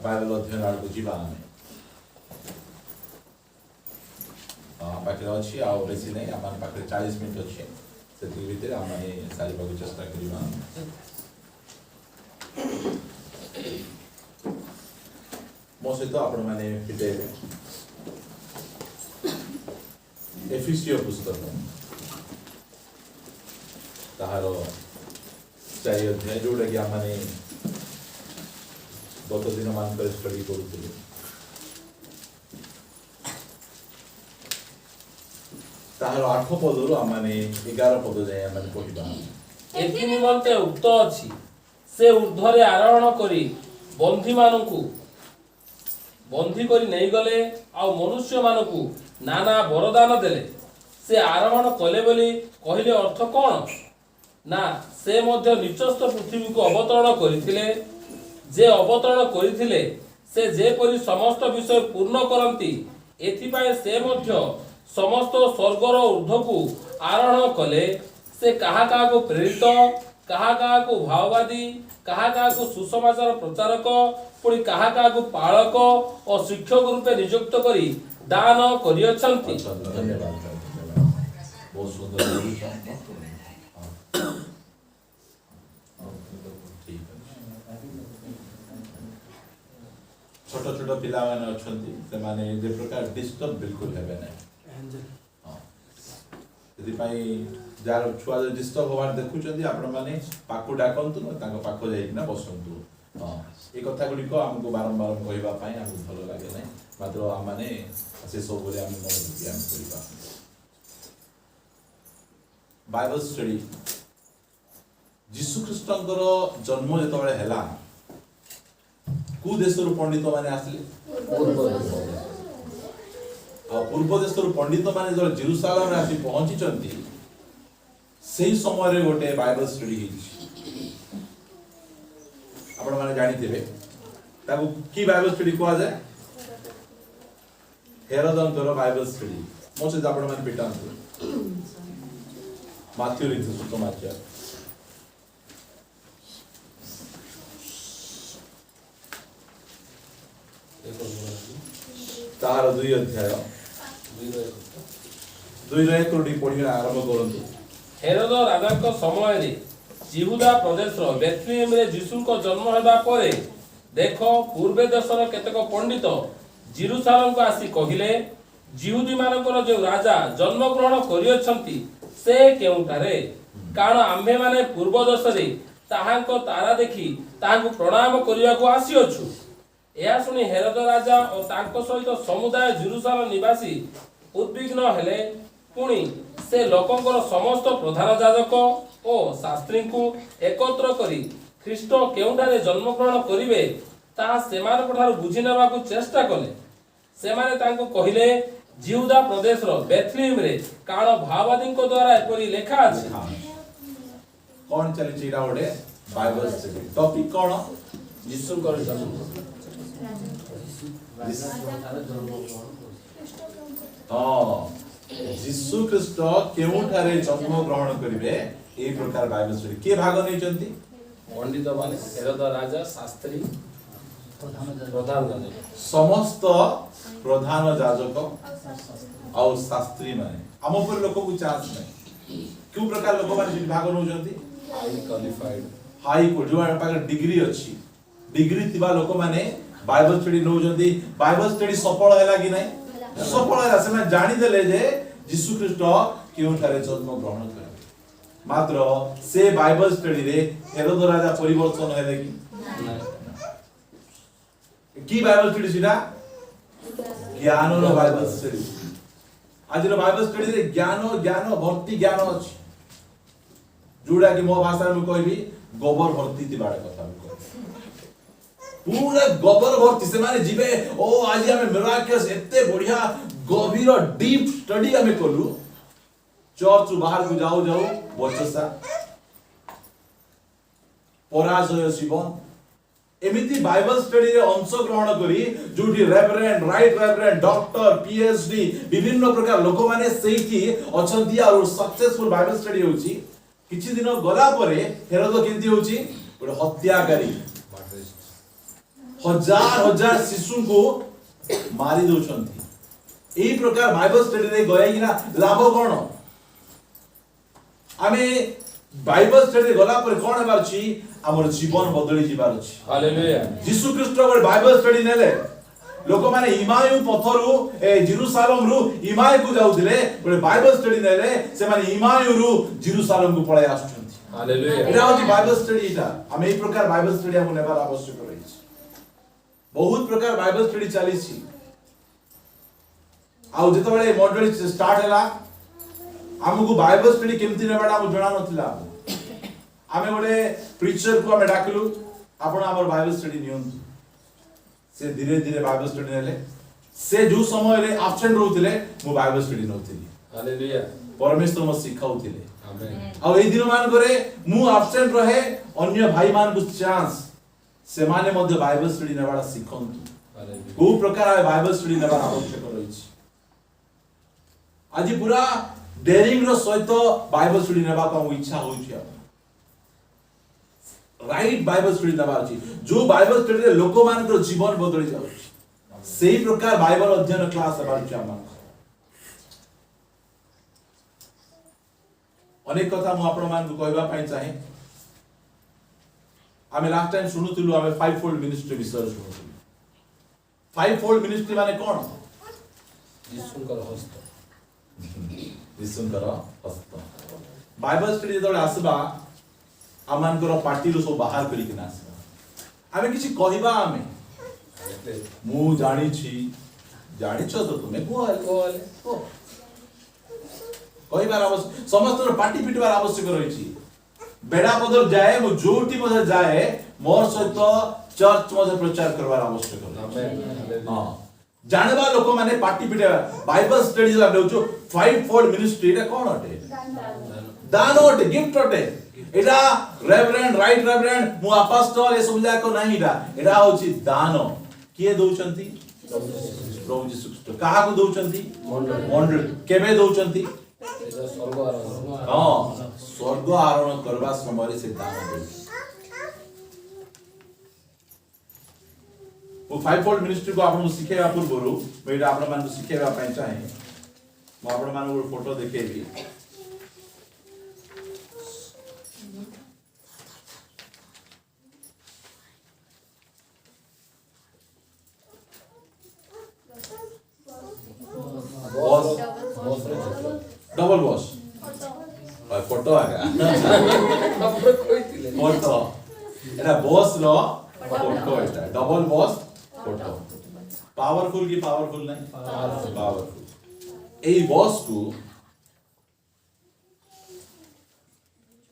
Bible अध्ययन आड़ जीवा पाखे अच्छी आउ बेसी नहीं आम पाखे 40 मिनट अच्छे से भितर आम सारे चेष्टा करवा मो सहित आपण मैंने फिटेबे एफिसियो पुस्तक ताहार 4 अध्याय जोड़ा कि आम गत दिन मान स्टडी करूँ ताहार 8 पद आम 11 पद जाए आम पढ़ा एथि निमंते उक्त अछि से ऊर्ध्वरे आरोहण करी बंधी मानकु बंधी करी नहीं गले आ मनुष्य मानकु नाना वरदान देले से आरोहण कले बोली कहले अर्थ कौन ना से मध्य निचस्थ पृथ्वी को अवतरण करिथिले जे अवतरण करिथिले से जेपरि समस्त विषय पूर्ण करंती एथिपाई से मध्य समस्त स्वर्गर ऊर्ध्व को आरोहण कले से कहा को प्रेरित कहा को भाववादी कहा को सुसमाचार प्रचारक पुणी कहा को पालक और शिक्षक रूपे नियुक्त करी दान करियछंती। धन्यवाद बहुत सुंदर छोट छोट पिला माने अछंती से माने जे प्रकार डिस्टर्ब बिल्कुल हेबे नै यदि पाई जार छुआ जे डिस्टर्ब होवार देखुचंती आपण माने पाकु डाकंतु न ताको पाको जाई ना बसंतु ए कथा गुडी को हमको बारंबार कहबा पाई हमको भलो लागे नै मात्र हम माने से सब बोले हम मन ध्यान करिबा बाइबल स्टडी यीशु ख्रीष्टंकर जन्म जेतबेले हैला कु देशर पंडित माने आसले पूर्व देशर पंडित माने जो जेरूसालेम रे आसी पहुंची चंती सेही समय रे गोटे बाइबल स्टडी हिची आपण माने जानि थिबे ताकू की बाइबल स्टडी कोआ जाय हेरोदंकर बाइबल स्टडी मोसे आपण माने पिटांतु माथ्यू लिखित सुसमाचार तार 2 अध्याय 2 रे कोडी पढिया आरंभ करंतु। हेरोद राजा समय रे यहूदा प्रदेश रो बेथलेहेम रे यीशु को जन्म हेबा परे देखो पूर्वे देशर केतक पंडित जेरूसालेम को आसी कहिले यहूदी मानकर जो राजा जन्म ग्रहण करियछंती से केउठारे कारण आम्भे माने पूर्व देश रे ताहांको तारा देखि ताहांको प्रणाम करिया को आसी अछु। यह सुनी हेरोद राजा और तांको सहित समुदाय जेरूसालेम निवासी उद्विग्न हेले पुणी से लोकंकर समस्त प्रधान याजक और शास्त्री को एकत्र करी ख्रीष्ट केउठारे जन्म ग्रहण करिवे ता सेमानक ठारु बुझी नेबा को चेष्टा कले सेमाने तांको कहिले यहूदा प्रदेश रो बेथलेहेम रे कारण भाववादी को द्वारा एपरि लेखा अछि। कोन चली चिरा ओडे बाइबल स्टडी टॉपिक कोन यीशु कर जन्म यीशु ख्रीष्ट केउठारे जन्म ग्रहण करिवे ए प्रकार बाइबल स्टडी के भाग नै चंती पंडित माने हेरोद राजा शास्त्री प्रधान याजक समस्त प्रधान याजक और शास्त्री माने हम पर लोक को चांस नै क्यों प्रकार लोक माने भाग नै चंती हाई क्वालिफाइड हाई को जो पाकर डिग्री अछि डिग्री थिबा लोक माने बाइबल स्टडी नौ जंती बाइबल स्टडी सफल हैला कि नै सफल हैला से जानि देले जे यीशु ख्रीष्ट केउठारे जन्म ग्रहण करे मात्र से बाइबल स्टडी रे हेरोद राजा परिवर्तन हैले कि बाइबल स्टडी सिना ज्ञान रो बाइबल स्टडी आज रो बाइबल स्टडी रे ज्ञान भर्ती ज्ञान अछि जोडा कि मो भाषा में कहबी गोबर भर्ती थी बाड़े कथा पूरा गोबर भर्ती से माने जीवे ओ आज हमें मिराकल्स एते बढ़िया गभीर डीप स्टडी हमें करू चर्च बाहर को जाओ बचसा पराजय जीवन एमिति बाइबल स्टडी रे अंश ग्रहण करी जोठी reverend right reverend doctor PhD विभिन्न प्रकार लोक माने सेठी अछंती और सक्सेसफुल बाइबल स्टडी होची किछि दिन गला परे हेरोद केंती होची गोटे हत्याकारी हजार हजार शिशु को मारी दउछंती एई प्रकार बाइबल स्टडी रे गया कि ना लाभ कोन आमे बाइबल स्टडी गला पर कोन हेबार छी हमर जीवन बदली जिबार छी हालेलुया यीशु ख्रीष्ट को बाइबल स्टडी नेले लोक माने इमायु पथरु जेरुसालेम रु इमाय को जाउथिले गोटे बाइबल स्टडी नेले से माने इमायु रु जेरुसालेम को पळाय आछुछंती हालेलुया एटा होची बाइबल स्टडी इटा हम एई प्रकार बाइबल स्टडी हम नेबार आवश्यक रहिछि बहुत प्रकार बाइबल स्टडी चली छी आउ जते बेले मॉड्यूल स्टार्ट हैला हमकु बाइबल स्टडी केमति नेबाडा हम जणा नथिला आमे गोटे प्रीचर को हम डाकलु आपण हमर बाइबल स्टडी नियंतु से धीरे धीरे बाइबल स्टडी नेले से जो समय रे एब्सेंट रहउथिले मु बाइबल स्टडी नउथिली हालेलुया परमेश्वर म सिखाउथिले आमेन आ एई दिन मान करे मु एब्सेंट रहे अन्य भाई मान को चांस से माने मध्ये बाइबल स्टडी नेबाडा सिखंतु हालेलुया को प्रकार आए बाइबल स्टडी नेबार आवश्यक रहिछि आज पूरा डेरिंग रो सहित बाइबल स्टडी नेबा को इच्छा होछि राइट बाइबल स्टडी नेबार अछि जो बाइबल स्टडी रे लोक मान को जीवन बदली जाउछि सेही प्रकार बाइबल अध्ययन क्लास हेबार अछि हम अनेक कथा मु आपण मान को कहबा पई चाहे आमे लास्ट टाइम सुनुतिलु आमे फाइव फोल्ड मिनिस्ट्री विषय सुनुतिलु फाइव फोल्ड मिनिस्ट्री माने कोन यीशुंकर हस्त यीशुंकर हस्त बाइबल स्टडी जदो आसबा आमानकर पार्टी रो सब बाहर करी के आसबा आमे किछि कहबा आमे मु जानि छी जानिछो तो तुमे को कहबार आवश्यक समस्त पार्टी पिटबार आवश्यक रहिछि बेडा पदर जाए मु जोटी मजे जाए मोर सहित चर्च मजे प्रचार करबार आवश्यक आमेन हां जानबा लोक माने पार्टी पिटे बाइबल स्टडी ला लेउछो फाइव फोल्ड मिनिस्ट्री रे कोन अटे दान अटे गिफ्ट अटे एटा रेवरेंड राइट रेवरेंड मु अपोस्टल ए सब जाको नाही एटा होची दान किए दउचंती प्रभु यीशु ख्रीष्ट काहा को दउचंती मंडल केबे दउचंती हां स्वर्ग आरोहण करबा समय से दान दउचंती वो फाइव फोल्ड मिनिस्ट्री को आपन सिखेबा पूर्वरु बेटा आपन मान को सिखेबा पई चाहे मो आपन मान को फोटो देखेबी डबल बॉस फोटो आगा फोटो एटा बॉस रो फोटो एटा डबल बॉस फोटो पावरफुल की पावरफुल नहीं पावरफुल एई बॉस को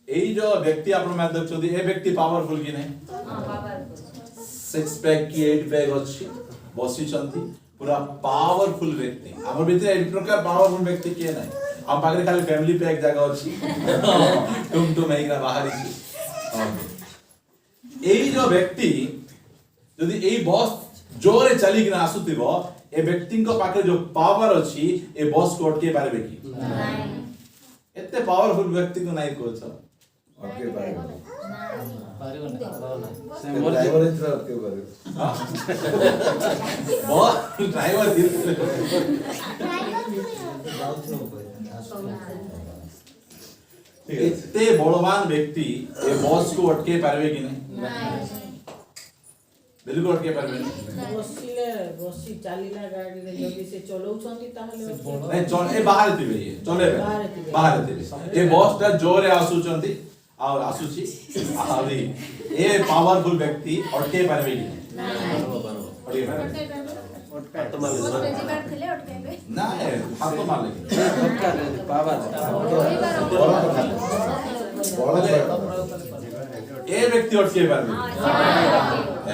एई जो व्यक्ति आपण में देखछोदी ए व्यक्ति पावरफुल की नहीं हां पावरफुल सिक्स पैक की एट पैक अछि बॉसी चंती पूरा पावरफुल व्यक्ति हमर भीतर एक प्रकार पावरफुल व्यक्ति के नहीं हम पागरे खाली फैमिली पैक जगह अछि टुम एइरा बाहर छी एई जो व्यक्ति यदि एई बॉस जोरे चली किना आसुतिबो ए व्यक्ति को पाखे जो पावर अछि ए बॉस को अटके पारबे की नहीं एते पावरफुल व्यक्ति को नहीं कोछ अटके पारबे पारिबो ना से मोर ड्राइवर इतना अटके पारबे बॉस ड्राइवर एते बलवान व्यक्ति ए बॉस को अटके पारबे की नहीं बिल्कुल अटके पारबे नहीं बसी चालीला गाड़ी रे जदी से चलौछंती ताहले नहीं चल ए बाहर थिबे ये चले बाहर थिबे ए बॉस ता जोरे आसुचंती और आसुची आवी ए पावरफुल व्यक्ति अटके पारबे की नहीं अटके हाथ मार ले ना हाथ तो मार ले पावर ए व्यक्ति अटके पारबे ए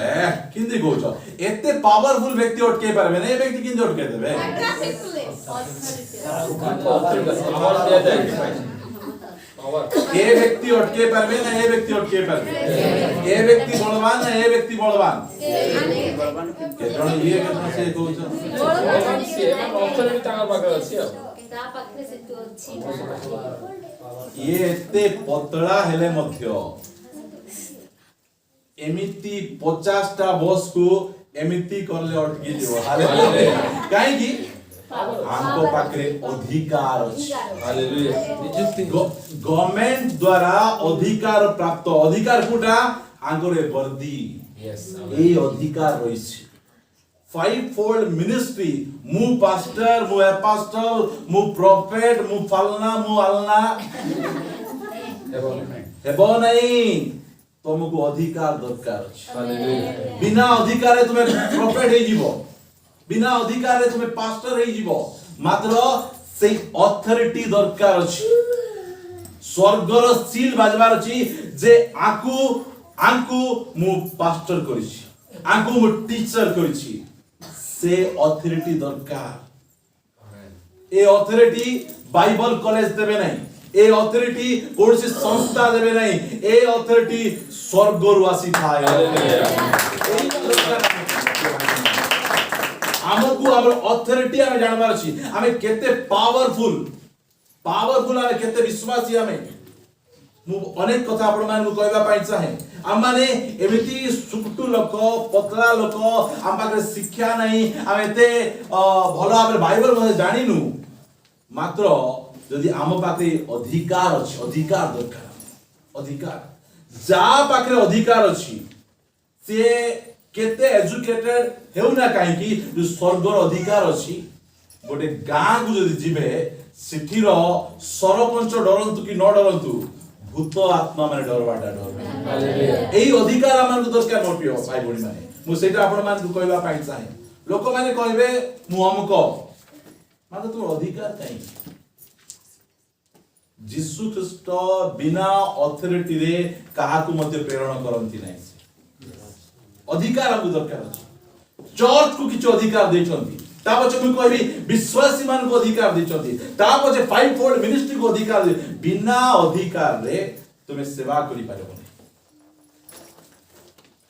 किंदी गोचो एते पावरफुल व्यक्ति अटके पारबे ना ए व्यक्ति किंदी अटके देबे ए व्यक्ति अटके पारबे ना ए व्यक्ति अटके पारबे ए व्यक्ति बलवान ना ए व्यक्ति बलवान केतन ये केतन से गोचो बलवान से ऑप्शन भी तांगा पाकर अछि ता पाखरे से तो अछि ये एते पतला हेले मध्य एमिति 50टा बॉस को एमिति करले अटकी दियो हालेलुया काहे की आंको पाखरे अधिकार अछि हालेलुया निजुक्ति गवर्नमेंट द्वारा अधिकार प्राप्त अधिकार कोटा आंकोरे वर्दी यस ए अधिकार रहिछि फाइव फोल्ड मिनिस्ट्री मु पास्टर मु एपास्टल मु प्रॉफेट मु फलना मु अलना हेबो नहीं तुमको अधिकार दरकार अछि हालेलुया बिना अधिकार तुमे प्रॉफेट हे जीवो बिना अधिकार तुमे पास्टर हे जीवो मात्र से अथॉरिटी दरकार अछि स्वर्गर सील बाजबार अछि जे आंकु मु पास्टर करिछि आंकु मु टीचर करिछि से अथॉरिटी दरकार ए अथॉरिटी बाइबल कॉलेज देबे नहीं ए अथॉरिटी कोनसी संस्था देबे नहीं ए अथॉरिटी स्वर्गरु आसी थाए हमकु हमर अथॉरिटी हमें जानबार छी हमें केते पावरफुल हमें केते विश्वासी हमें मु अनेक कथा आपण मान को कहबा पाइ चाहे हम माने एमिति सुकुटु लोक पतला लोक हम पाखरे शिक्षा नहीं हम एते भलो भाबरे बाइबल मध्ये जानिनु मात्र यदि आम पाखरे अधिकार अछि अधिकार दरकार अधिकार जा पाखरे अधिकार अछि से केते एजुकेटेड हेउ ना काहे की जो स्वर्गर अधिकार अछि गोटे गां को यदि जिबे सिठीर सरपंच डरंतु कि न डरंतु भूत आत्मा माने डरबाटा डर हालेलुया एई अधिकार आमान को दरकार नोटियो भाई बणी माने मु सेटा आपण मान को कहबा पाइ चाहे लोक माने कहबे मु हमको माने तू अधिकार काई यीशु ख्रीष्ट बिना अथॉरिटी रे काहा को मध्य प्रेरण करंती नाही अधिकार हमको दरकार अछि चर्च को किछ अधिकार देछंती ता पछे मु कहबी विश्वासी मान को अधिकार देछंती ता पछे फाइव फोल्ड मिनिस्ट्री को अधिकार दे बिना अधिकार रे तुमे सेवा करि पारबो नै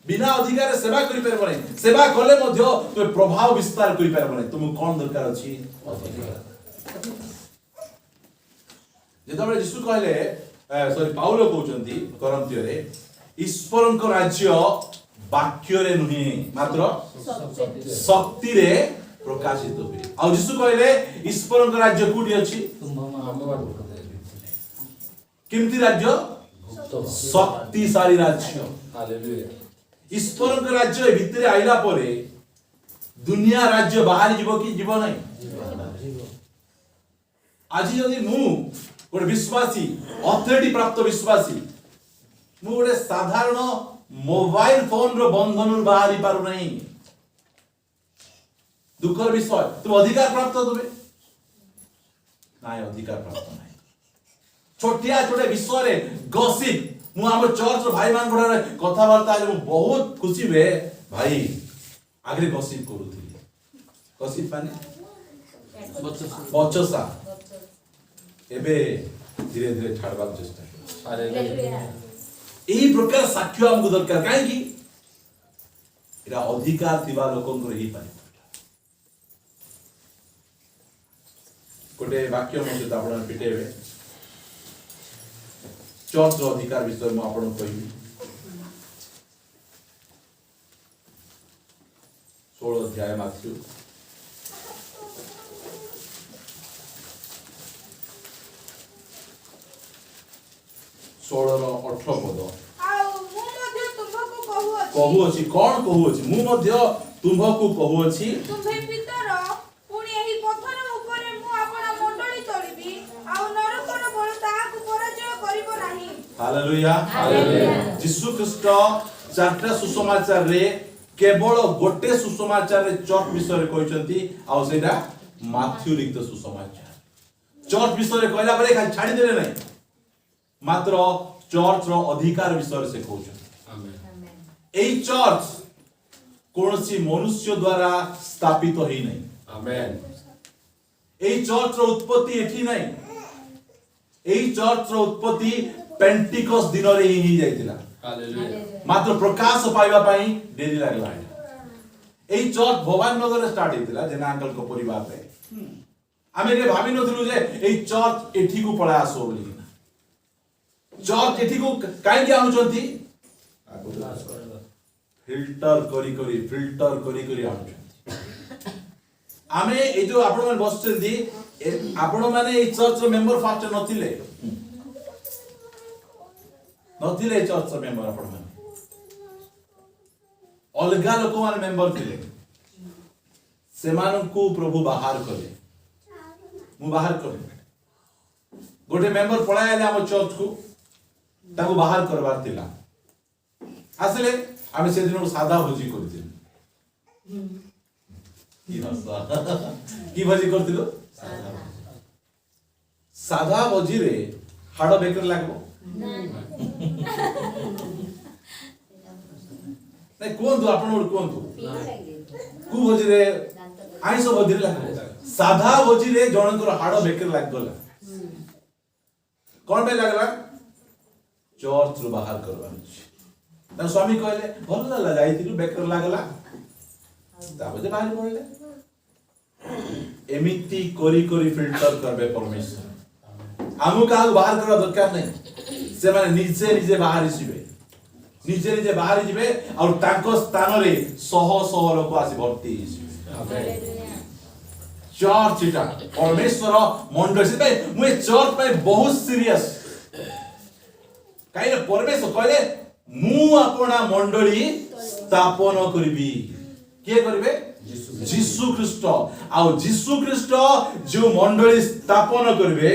बिना अधिकार रे सेवा करि पारबो नै सेवा कले मध्य तुमे प्रभाव विस्तार करि पारबो नै तुम कोन दरकार अछि अधिकार जेतबे यीशु कहले सॉरी पाउलो कहउचंती करंतियो रे ईश्वरन को राज्य वाक्य रे नुही मात्र शक्ति रे प्रकाशित हुए आ यीशु कहले ईश्वरन को राज्य कोठी अछि किमती राज्य शक्तिशाली राज्य हालेलुया ईश्वरन को राज्य भितरे आइला परे दुनिया राज्य बाहर जीवो कि जीवो नहीं आज यदि मु गोटे विश्वासी अथॉरिटी प्राप्त विश्वासी मु गोटे साधारण मोबाइल फोन रो बंधन बाहरी पारु नहीं दुखर विषय तुम अधिकार प्राप्त होबे नाय अधिकार प्राप्त नाही छोटिया छोटे विषय रे गॉसिप मु हमर चर्च रो भाई मान गोडा कथा वार्ता जे बहुत खुशी बे भाई आगे गॉसिप करूथि गॉसिप माने बचसा एबे धीरे धीरे छाड़बा चेष्टा हालेलुया एही प्रकार साक्ष्य हमको दरकार काहे की एरा अधिकार थिबा लोकन को ही पाए गोटे वाक्य मध्ये आपण पिटेबे चर्च रो अधिकार विषय में आपण कहबी 16 अध्याय माथ्यू षोलर 18 पद कहू अछि कोन कहू अछि मु मध्ये तुमको कहू अछि तुम्हे पितर पुणी एही पत्थर ऊपर मु आपन मंडली तोड़िबी आ नरकर बल ताहाकु पराजय करिवो नाही हालेलुया हालेलुया यीशु ख्रीष्ट चारटा सुसमाचार रे केवल गोटे सुसमाचार रे चर्च विषय रे कहचंती आ सेटा माथ्यू लिखित सुसमाचार चर्च विषय रे कहला परे खाली छाडी देले नै मात्र चर्च रो अधिकार विषय से कहउछन आमेन एई चर्च कोनसी मनुष्य द्वारा स्थापित होई नै आमेन एई चर्च रो उत्पत्ति एठी नै एई चर्च रो उत्पत्ति पेंटिकॉस्ट दिन रे ही जाइतिला हालेलुया मात्र प्रकाश पाइबा पई डेरी लागला एई चर्च भवानी नगर रे स्टार्ट हेतिला जेना अंकल को परिवार रे आमे के भाबी नथलु जे एई चर्च एठी को पळा आसो बोली चर्च एठी को काई के आउचंती फिल्टर करी करी आउछन आमे ए जो आपण मन बसचंदी आपण माने ए चर्च रो मेंबर फास्ट नथिले चर्च रो मेंबर आपण माने अलगा लोक मान मेंबर थिले सेमानंकु प्रभु बाहर कले मु बाहर कले गोटे मेंबर पळाय आले हम चर्च को ताको बाहर करबार थिला आसले आमे से दिन सादा भोजी करथिल की भोजी करथिलो सादा भोजी रे हाड़ बेकर लागबो नहीं कोन तो आपण कोन तो कु भोजी रे आइस भोजी रे लागबो सादा भोजी रे जणकर हाड़ बेकर लाग गला कोन पे लागला चर्च रो बाहर करबार ता स्वामी कहले भल लागला जाइतिलु बेकर लागला ताबे बाहर पड़ले एमिति करी करी फिल्टर करबे परमेश्वर आमु का बाहर करबा दरकार नहीं से माने निजे बाहर जिवे निजे बाहर जिवे और तांको स्थान रे सह लोक आसी भर्ती जिवे चर्च इटा परमेश्वर मंडल से भाई मुए चर्च पे बहुत सीरियस काई परमेश्वर कहले मु अपना मंडली स्थापन करबी के करबे जीसु ख्रीष्ट आ जीसु ख्रीष्ट जो मंडली स्थापन करबे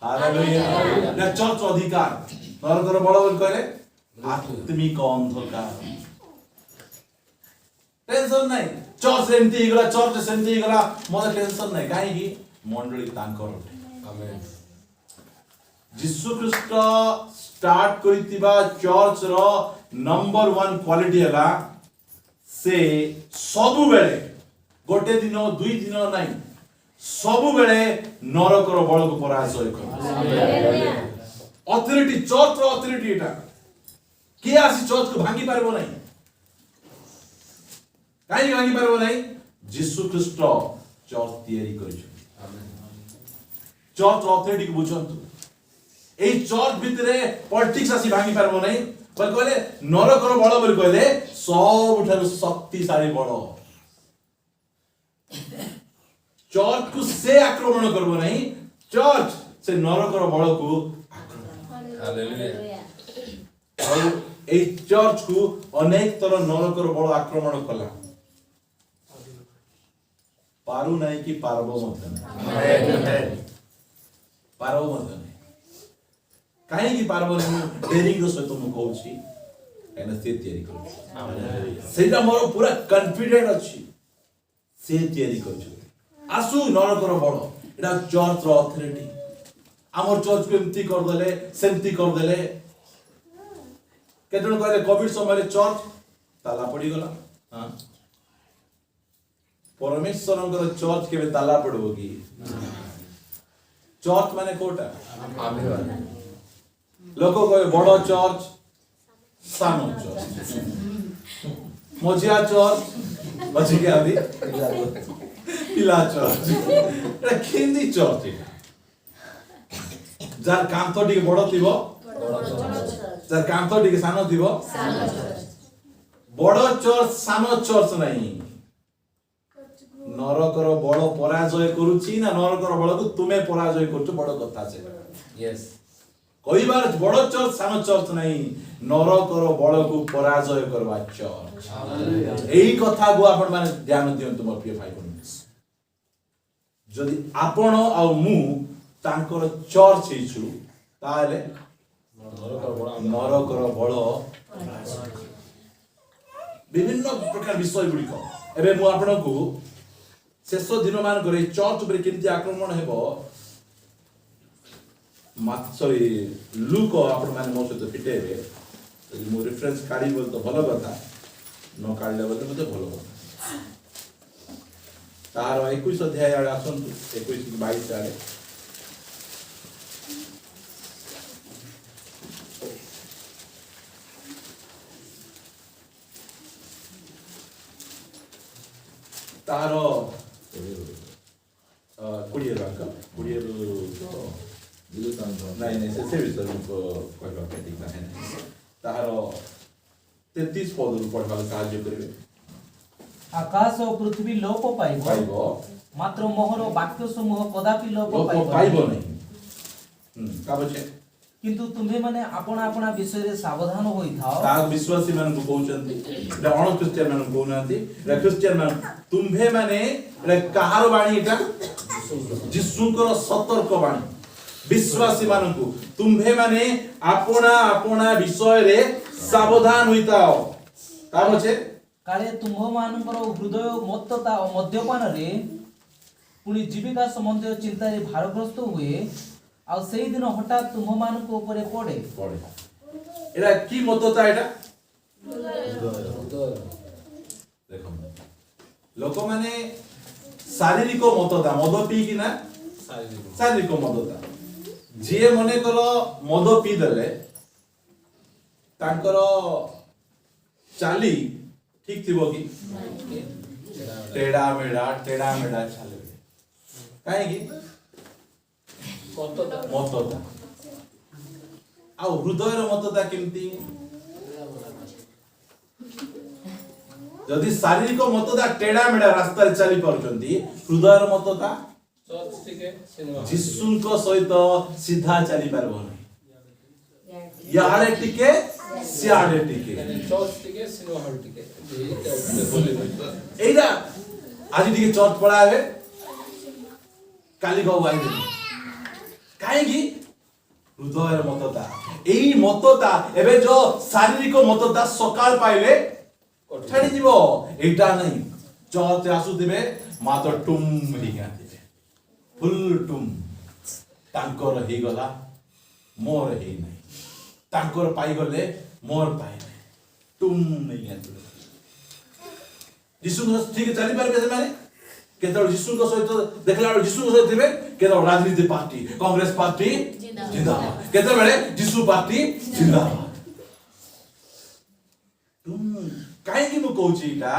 हालेलुया ना चर्च अधिकार नरकर बड़ बोल कहले आत्मिक अंधकार टेंशन नहीं चर्च सेमती गला चर्च सेमती गला मोर टेंशन नहीं काहे की मंडली तांकर आमेन जीसु ख्रीष्ट स्टार्ट करितिबा चर्च रो नंबर 1 क्वालिटी हला से सबु बेले गोटे दिन दुई दिन नहीं सबु बेले नरकर बळ को पराजय कर अथॉरिटी चर्च रो अथॉरिटी एटा के आसी चर्च को भांगी पारबो नहीं काई भांगी पारबो नहीं जीसु ख्रीष्ट चर्च तयारी करिछ चर्च रो अथॉरिटी को बुझंतु ए चर्च भितरे पॉलिटिक्स आसी भांगी पारबो नहीं पर कहले नरकर बळ बोली कहले सबठारु शक्तिशाली बळ चर्च को से आक्रमण करबो नहीं चर्च से नरकर बळ को आक्रमण हालेलुया और ए चर्च को अनेक तरह नरकर बळ आक्रमण कला पारु नहीं कि पारबो मत पारबो मत काहे की पारबो नहीं डेरिंग रो सहित मु कहूची एना से तयारी करू सेटा मोर पूरा कॉन्फिडेंट अछि से तयारी करू आसु नरकर बड़ एटा चर्च रो अथॉरिटी हमर चर्च को एमती कर देले सेमती कर देले केतन कहले कोविड समय चर्च ताला पड़ी गला हां परमेश्वरंकर चर्च केबे ताला पड़बो की चर्च माने कोटा आमेन लोक कहे बड़ चर्च सानो चर्च मजिया चर्च बची के अभी पिला चर्च एटा केंदी चर्च जार काम तो ठीक बड़ थिबो जार काम तो ठीक सानो थिबो बड़ चर्च सानो चर्च नहीं नरकर बड़ पराजय करूची ना नरकर बड़ को तुमे पराजय करछु बड़ कथा से यस कई बार बड़ चर्च सानो चर्च नहीं नरकर बड़ को पराजय करबा चर्च एही कथा को आपण माने ध्यान दियंतु मोर प्रिय भाई बहन जदि आपण आ मु तांकर चर्च हेछु ताले नरकर बड़ विभिन्न प्रकार विषय गुडी को एबे मु आपण को शेष दिन मान करे चर्च पर केमती आक्रमण हेबो सॉरी लुक आपण माने मो सहित फिटेबे यदि मो रेफरेंस काढी बोल तो भलो कथा न काढले बोले मते भलो कथा तार 21 अध्याय आडे आसन 21 22 आडे तार कुड़िए रंग कुड़िए ନାଇଁ ନାଇଁ ସେ ବିଷୟରେ କହିବା ପାଇଁ ଠିକ ନାହିଁ ତାହାର 33 ପଦରୁ ପଢ଼ିବାକୁ ସାହାଯ୍ୟ କରିବେ ଆକାଶ ଓ ପୃଥିବୀ ଲୋପ ପାଇବ ପାଇବ ମାତ୍ର ମୋହର ବାକ୍ୟ ସମୂହ କଦାପି ଲୋପ ଲୋପ ପାଇବ ପାଇବ ନାହିଁ। ନାହିଁ କାବଛେ କିନ୍ତୁ ତୁମ୍ଭେମାନେ ଆପଣା ଆପଣା ବିଷୟରେ ସାବଧାନ ହୋଇଥାଅ ତାହା ବିଶ୍ୱାସୀ ମାନଙ୍କୁ କହୁଛନ୍ତି ଏଟା ଅଣ ଖ୍ରୀଷ୍ଟିଆନ ମାନଙ୍କୁ କହୁନାହାନ୍ତି ଏଟା ଖ୍ରୀଷ୍ଟିଆନ ମାନ ତୁମ୍ଭେ ମାନେ ଏଟା କାହାର ବାଣୀ ଏଟା ଯୀଶୁଙ୍କର ସତର୍କ ବାଣୀ ବିଶ୍ୱାସୀ ମାନଙ୍କୁ ତୁମ୍ଭେ ମାନେ ଆପଣା ଆପଣା ବିଷୟରେ ସାବଧାନ ହୋଇଥାଅ ତା ପଛେ କାଳେ ତୁମ୍ଭମାନଙ୍କର ହୃଦୟ ମତ୍ତତା ଓ ମଦ୍ୟପାନରେ ପୁଣି ଜୀବିକା ସମ୍ବନ୍ଧୀୟ ଚିନ୍ତାରେ ଭାରଗ୍ରସ୍ତ ହୁଏ ଆଉ ସେଇ ଦିନ ହଠାତ୍ ତୁମ୍ଭମାନଙ୍କ ଉପରେ ପଡ଼େ ପଡେ ଏଟା କି ମତତା ଏଟା ଦେଖନ୍ତୁ ଲୋକମାନେ ଶାରୀରିକ ମତତା ମଦ ପିଇକି ନା ଶାରୀରିକ ମଦତା ଯିଏ ମନେକର ମଦ ପିଇ ଦେଲେ ତାଙ୍କର ଚାଲି ଠିକ ଥିବ କି ଟେଡା ମେଡା ଚାଲିବେ କାହିଁକି ମତତା ଆଉ ହୃଦୟର ମତତା କେମିତି ଯଦି ଶାରୀରିକ ମତତା ଟେଡା ମେଡା ରାସ୍ତାରେ ଚାଲି ପାରୁଛନ୍ତି ହୃଦୟର ମତତା ଚର୍ଚ୍ଚ ଟିକେ ସିନେମା ଯୀଶୁଙ୍କ ସହିତ ସିଧା ଚାଲି ପାରିବ ନାହିଁ ଇଆଡେ ଟିକେ ସିଆଡେ ଟିକେ ଚର୍ଚ୍ଚ ଟିକେ ସିନେମା ହଲ୍ ଟିକେ এইটা আজ ଟିକେ চর্চ পড়াবে কালি গো আইবে কাହିଁକି ହୃଦୟର ମତତା ଏଇ ମତତା ଏବେ ଯୋ ଶାରୀରିକ ମତତା ସକାଳ ପାଇଲେ ଛାଡ଼ି ଯିବ ଏଇଟା ନାହିଁ ଚର୍ଚ୍ଚ ଆସୁଥିବେ ମାତ୍ର ଟୁମ୍ ହେଇକି ଆସିବେ ଫୁଲ୍ ଟୁମ୍ ତାଙ୍କର ହେଇଗଲା ମୋର ହେଇନାହିଁ ତାଙ୍କର ପାଇଗଲେ ମୋର ପାଇନାହିଁ ଟୁମ୍ ନେଇକି ଆସିବେ ଯୀଶୁଙ୍କ ଠିକ ଚାଲି ପାରିବେ ସେମାନେ କେତେବେଳେ ଯୀଶୁଙ୍କ ସହିତ ଦେଖିଲା ବେଳେ ଯୀଶୁଙ୍କ ସହିତ ଥିବେ କେତେବେଳେ ରାଜନୀତି ପାର୍ଟି କଂଗ୍ରେସ ପାର୍ଟି ଜିନ୍ଦାବାଦ କେତେବେଳେ ଯୀଶୁ ପାର୍ଟି ଜିନ୍ଦାବାଦ କାହିଁକି ମୁଁ କହୁଛି ଏଇଟା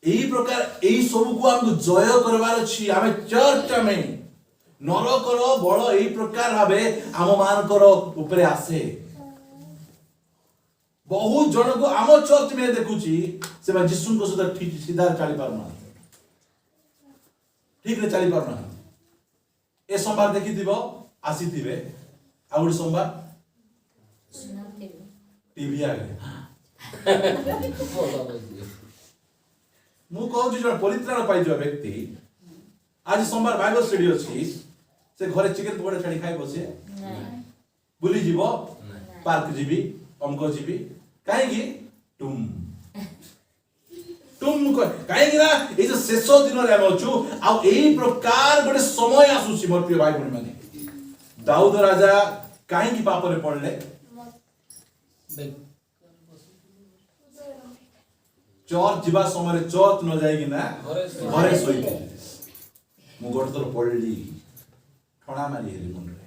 ଏଇ ପ୍ରକାର ଏଇ ସବୁକୁ ଆମକୁ ଜୟ କରିବାର ଅଛି ଆମେ ଚର୍ଚ୍ଚ ଆମେ ନରକର ବଳ ଏଇ ପ୍ରକାର ଭାବେ ଆମ ମାନଙ୍କର ଉପରେ ଆସେ ବହୁତ ଜଣକୁ ଆମ ଚର୍ଚ୍ଚ ମେ ଦେଖୁଛି ସେମାନେ ଯୀଶୁଙ୍କ ସହିତ ଠିକ ସିଧା ଚାଲି ପାରୁନାହାନ୍ତି ଠିକରେ ଚାଲି ପାରୁନାହାନ୍ତି ଏ ସୋମବାର ଦେଖିଥିବ ଆସିଥିବେ ଆଉ ଗୋଟେ ସୋମବାର ଟିଭି ଆଗରେ ମୁଁ କହୁଛି ଜଣେ ପରିତ୍ରାଣ ପାଇଯିବା ବ୍ୟକ୍ତି ଆଜି ସୋମବାର ବାଇବଲ ଷ୍ଟଡି ଅଛି ସେ ଘରେ ଚିକେନ ପକୋଡା ଛାଡି ଖାଇବ ସେ ବୁଲିଯିବ ପାର୍କ ଯିବି ଅମକ ଯିବି କାହିଁକି ଟୁମ୍ କାହିଁକି ନା ଏଇ ଯୋଉ ଶେଷ ଦିନରେ ଆମେ ଅଛୁ ଆଉ ଏଇ ପ୍ରକାର ଗୋଟେ ସମୟ ଆସୁଛି ମୋର ପ୍ରିୟ ଭାଇ ଭଉଣୀ ମାନେ ଦାଉଦ ରାଜା କାହିଁକି ପାପରେ ପଡିଲେ ଚର୍ଚ୍ଚ ଯିବା ସମୟରେ ଚର୍ଚ୍ଚ ନ ଯାଇକି ନା ଘରେ ଶୋଇଥିଲେ ମୁଁ ଗୋଟେ ଥର ପଡିଲି ଠଣା ମାରି ହେଲି ମୁଣ୍ଡରେ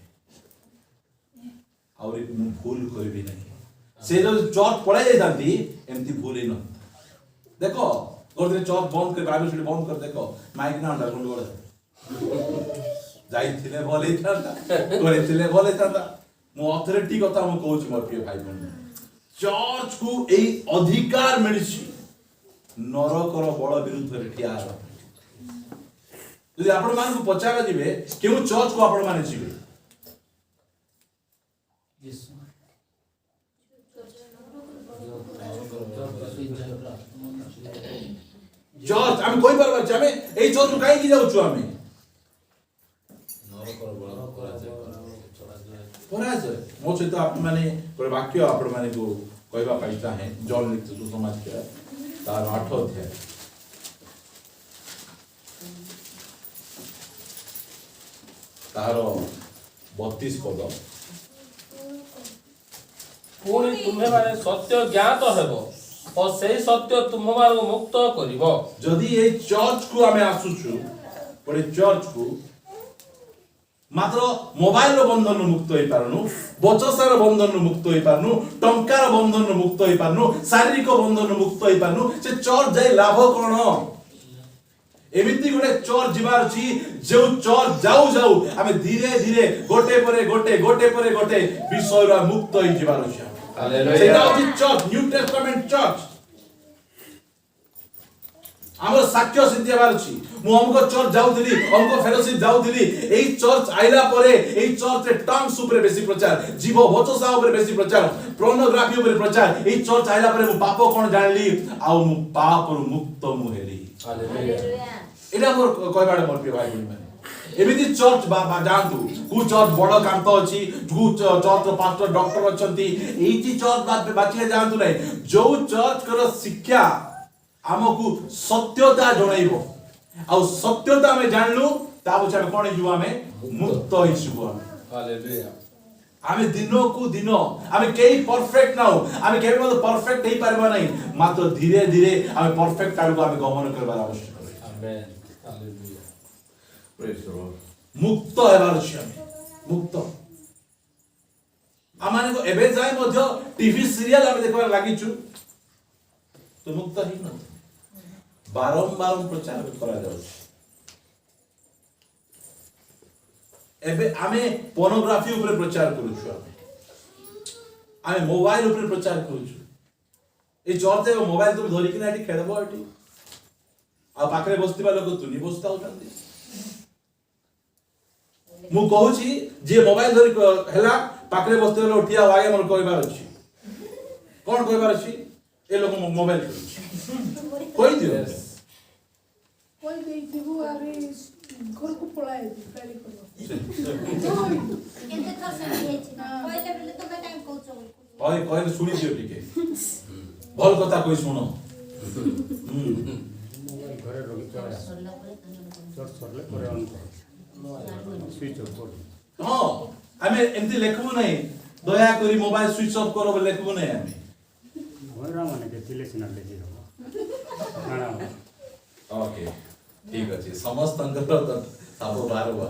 ଆହୁରି ମୁଁ ଭୁଲ କରିବି ନାହିଁ ସେ ଯଦି ଚର୍ଚ୍ଚ ପଳେଇ ଯାଇଥାନ୍ତି ଏମିତି ଭୁଲ ହେଇନଥାନ୍ତା ଦେଖ ଗୋଟେ ଦିନ ଚର୍ଚ୍ଚ ବନ୍ଦ କରି ବାଇବଲ ଷ୍ଟଡି ବନ୍ଦ କରି ଦେଖ ମାଇକ ନା ଅଣ୍ଡା ଗଣ୍ଡଗୋଳ ଯାଇଥିଲେ ଭଲ ହେଇଥାନ୍ତା କରିଥିଲେ ଭଲ ହେଇଥାନ୍ତା ମୁଁ ଅଥରିଟି କଥା ମୁଁ କହୁଛି ମୋର ପ୍ରିୟ ଭାଇ ଭଉଣୀ ଚର୍ଚ୍ଚକୁ ଏଇ ଅଧିକାର ମିଳିଛି ନରକର ବଳ ବିରୁଦ୍ଧରେ ଠିଆ ହେବା ଯଦି ଆପଣ ମାନଙ୍କୁ ପଚାରା ଯିବେ କେଉଁ ଚର୍ଚ୍ଚକୁ ଆପଣ ମାନେ ଯିବେ ଚର୍ଚ୍ଚ ଆମେ କହିପାରିବା ଆମେ ଏଇ ଚର୍ଚ୍ଚକୁ କାହିଁକି ଯାଉଛୁ ଆମେ ପରାଜୟ ମୋ ସହିତ ଆପଣମାନେ ଗୋଟେ ବାକ୍ୟ ଆପଣମାନଙ୍କୁ କହିବା ପାଇଁ ଚାହେଁ ଜନ ଲିଖିତ ସୁସମାଚାର ତାର 8 ଅଧ୍ୟାୟ ତାର 32 ପଦ ପୁଣି ତୁମ୍ଭେମାନେ ସତ୍ୟ ଜ୍ଞାତ ହେବ ଓ ସେହି ସତ୍ୟ ତୁମ୍ଭମାନଙ୍କୁ ମୁକ୍ତ କରିବ ଯଦି এই ଚର୍ଚ୍ଚକୁ ଆମେ ଆସୁଛୁ ଗୋଟେ ଚର୍ଚ୍ଚକୁ ମାତ୍ର ମୋବାଇଲର ବନ୍ଧନରୁ ମୁକ୍ତ ହେଇପାରୁନୁ ବଚସାର ବନ୍ଧନରୁ ମୁକ୍ତ ହେଇପାରୁନୁ ଟଙ୍କାର ବନ୍ଧନରୁ ମୁକ୍ତ ହେଇପାରୁନୁ ଶାରୀରିକ ବନ୍ଧନରୁ ମୁକ୍ତ ହେଇପାରୁନୁ ସେ ଚର୍ଚ୍ଚ ଯାଇ ଲାଭ କଣ एमिति गोटे चर्च जिबार अछि जो चर्च जाऊ जाऊ आमे धीरे धीरे गोटे परे गोटे विषय मुक्त होई जिबार अछि हालेलुया सेटा अछि चर्च न्यू टेस्टामेंट चर्च हमर साक्ष्य सिद्धि हेबार अछि मु हमको चर्च जाउथिली हमको फेलोशिप जाउथिली एई चर्च आइला परे एई चर्च रे टंग्स ऊपर बेसी प्रचार जीव वचसा ऊपर बेसी प्रचार पोर्नोग्राफी ऊपर प्रचार एई चर्च आइला परे मु पाप कोन जानली आ मु पाप रु मुक्त मु हेली हालेलुया एटा मोर कहबाडे मोर प्रिय भाई माने एमिति चर्च बा जानतु कु चर्च बड़ कांत अछि कु चर्च रो पास्टर डॉक्टर अछंती एई चर्च बाचिए जानतु नै जो चर्च कर शिक्षा हमकु सत्यता जणाइबो आ सत्यता में जानलु ता पछे हम कोन हिजु हमें मुक्त हिजु हालेलुया आमे दिनो को दिनो आमे केही परफेक्ट ना हो आमे केबे मत परफेक्ट हेई परबा नै मात्र धीरे धीरे आमे परफेक्ट आडू आमे गमन करबार आवश्यक अछि amen hallelujah praise the Lord मुक्त हेबार अछि आमे मुक्त आमाने को एबे जाय मध्य टीवी सीरियल आमे देखबार लागि छु तो मुक्त ही न बारंबार प्रचार करा जाउछ एबे आमे पोर्नोग्राफी ऊपर प्रचार करू छु आमे मोबाइल ऊपर प्रचार करू छु ए चर्च ए मोबाइल तो धरि कि नाटी खेलबो अटी आ पाखरे बस्तिबा लोक तुनी बस्ता उठंती मु कहू छी जे मोबाइल धरि हेला पाखरे बस्तिबा लोक उठिया आगे मन कहबार अछि कोन कहबार अछि ए लोक मोबाइल करू कोई दियो कोई देखिबो आरे घर को पळाय गाड़ी को କେତେ ଥର ସେମିତି ହେଇଛି ନା କହିଲେ ବେଲେ ତମେ କାଇଁ କହୁଛ ओए कहले सुनी दियो टिके भल कथा कोई सुनो घरे रही ସରିଲା ପରେ ତମେ चर्च सरले करे ऑन स्विच ऑफ कर हां हमें एमती लेखबो नहीं दया करी मोबाइल स्विच ऑफ करो बोले लेखबो नहीं हमें होरा माने के तिले सिना लेखि हो खाना ओके ठीक अछि समस्त अंतर तो साबो बार हुआ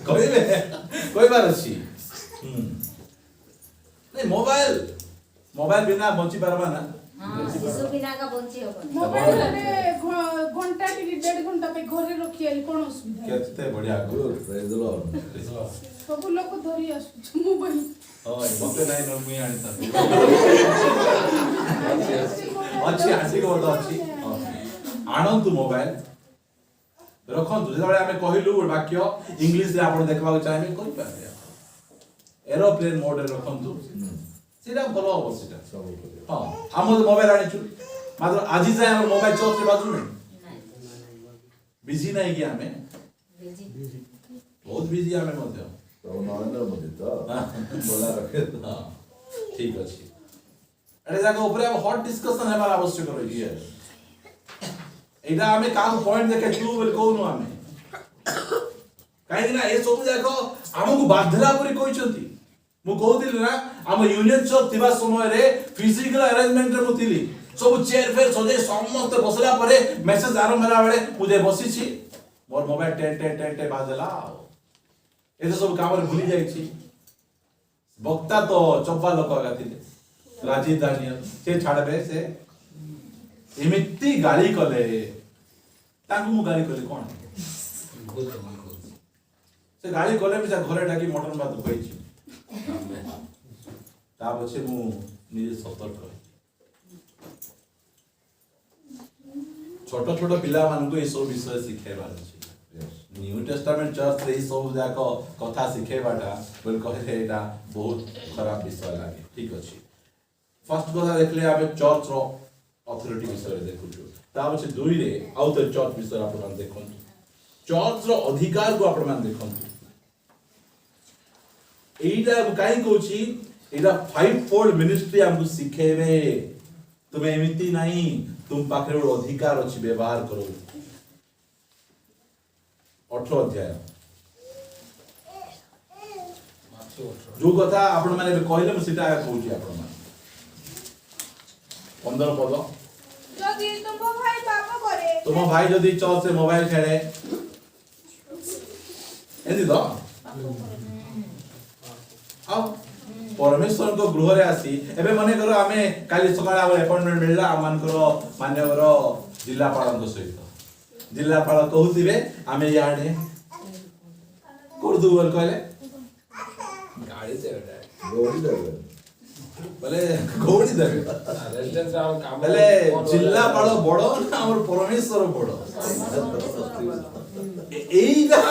कहबे कोई बार अछि नहीं मोबाइल बिना बंची पारबा ना हां शिशु बिना का बंची होबो मोबाइल रे घंटा टी 1.5 घंटा पे घरे रखी आली कोन असुविधा केते बढ़िया गुड प्रेज द लॉर्ड सब लोग धरी आसु मोबाइल ओए मते नाही न मुई आनी अच्छी आसी को तो अच्छी आनंद मोबाइल रखंतु जेबे आमे कहिलु वाक्य इंग्लिश रे आपण देखबा चाहे कहि पारे एरोप्लेन मोड रे रखंतु सेटा भलो हो सेटा सब हां हम मोबाइल आनी छु मात्र आज जाय हमर मोबाइल चौक से बाजू में बिजी नहीं कि हमें बहुत बिजी हमें मध्य तो नरेंद्र मोदी तो बोला रखे हां ठीक अछि अरे जाको ऊपर हम हॉट डिस्कशन हेबार आवश्यक रही है एटा हमें काम पॉइंट देखे तू बोल कोनु हमें काहे ना ए सब देखो हमकु बाध्यला परि कहिसंती मु कहउतिल ना हम यूनियन चर्च थिबा समय रे फिजिकल अरेंजमेंट रे मुथिली सब चेयर फेर सजे समस्त बसला परे मेसेज आरंभ होला बेले मुझे बसी छी मोर मोबाइल टेन बाजला एते सब काम रे भूली जाई छी वक्ता तो चप्पा लोक गाथिले राजीव दानियल से छाड़बे से एमिति गाली कले ताकू मु गाली कले कोन से गाली कले भी घरे डाकी मटन भात खई छी ता पछे मु निजे सतर्क रही छोट छोट पिला मान को ए सब विषय सिखेबार अछि न्यू टेस्टामेंट चर्च रे सब जाको कथा सिखेबाटा बोल कहे एटा बहुत खराब विषय लागे ठीक अछि फर्स्ट कथा देखले आबे चर्च रो अथॉरिटी विषय देखु छु ता पछे दुई रे आउ तो चर्च विषय आपण मान देखन चर्च रो अधिकार को आपण मान देखन एटा काई कहूची एटा 5 फोल्ड मिनिस्ट्री हमको सिखेबे तुम एमिति नहीं तुम पाखरे अधिकार अछि व्यवहार करो 18 अध्याय जो कथा आपण माने कहले म सीधा कहूची आपण मान 15 पद যদি तुम भाई पाप करे तुम भाई जदी चर्च से मोबाइल खेले एदी तो अब परमेश्वर को गृह रे आसी एबे मने करो आमे काली सकाळ आ अपॉइंटमेंट मिलला आमान करो मान्यवर जिलापाल सहित जिलापाल कहूथिबे आमे याडे करदु बोल कहले गाड़ी से गौरी देवे बोले गौड़ी देबे रेजिडेंस हम काम बोले जिलापाल बड़ ना हमर परमेश्वर बड़ एइदा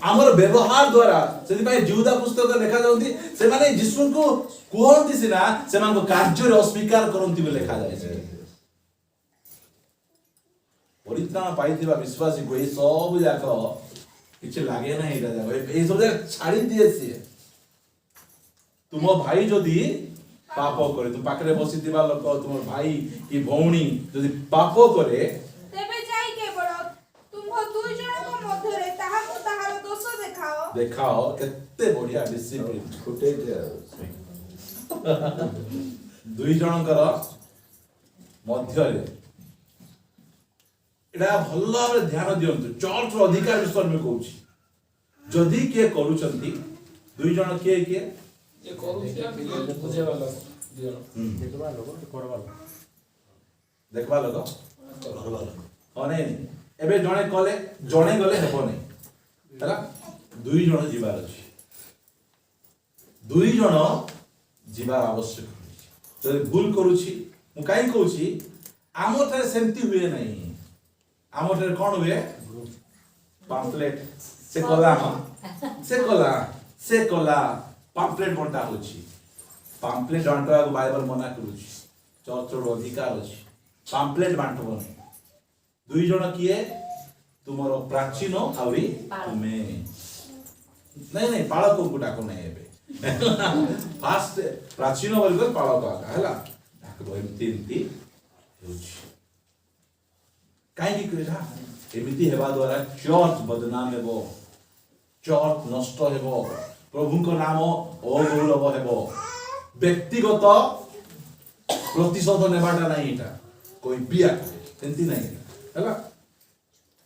हमर व्यवहार द्वारा सेति भाई जिहुदा पुस्तक लेखा जाउती से माने यीशु को कोहंती सिना से मान को कार्य रे अस्वीकार करंती बे लेखा जाय छै परित्राण पाइथिबा विश्वासी को ए सब जाक किछ लागे ना एटा जाक ए सब जाक छाड़ी दिए से तुम भाई जदी पाप करे तुम पाखरे बसिथिबा लोक तुम भाई की भौणी जदी पाप करे तेबे जाई केवल तुम दुई जनक मध्यरे ताहाको ताहार दोष देखाओ देखाओ केते बढ़िया डिसिप्लिन फुटे दुई जनकर मध्यरे एटा भल भाबरे ध्यान दियंतु चर्च रो अधिकार विषय में कहूची जदी के करूचंती दुई जन के ये करू क्या बुझे वाला दियो देखवा लोग करवा लोग देखबा लोग अने एबे जणे कले जणे गले हेबो नै हला दुई जण जीवार अछि दुई जण जीवार आवश्यक जदि भूल करूची मु काई कहूची आमोठारे सेमती हुए नै आमोठारे कोन हुए पम्पलेट से कला पम्पलेट बंटा होची पम्पलेट बांटवा को बाइबल मना करूची चर्च रो अधिकार अछि पम्पलेट बांटबो नै दुई जण किए तुमरो प्राचीन आउरी तुमे नहीं पाळक को डाको नै एबे फास्ट प्राचीन वर्ग पाळक आका हला डाको एमती होची काई की करेला एमिति हेबा द्वारा चर्च बदनाम हेबो चर्च नष्ट हेबो प्रभु को नाम अगौरव हेबो व्यक्तिगत प्रतिशोध नेबाटा नाही एटा कोई बिया सेंती नाही हला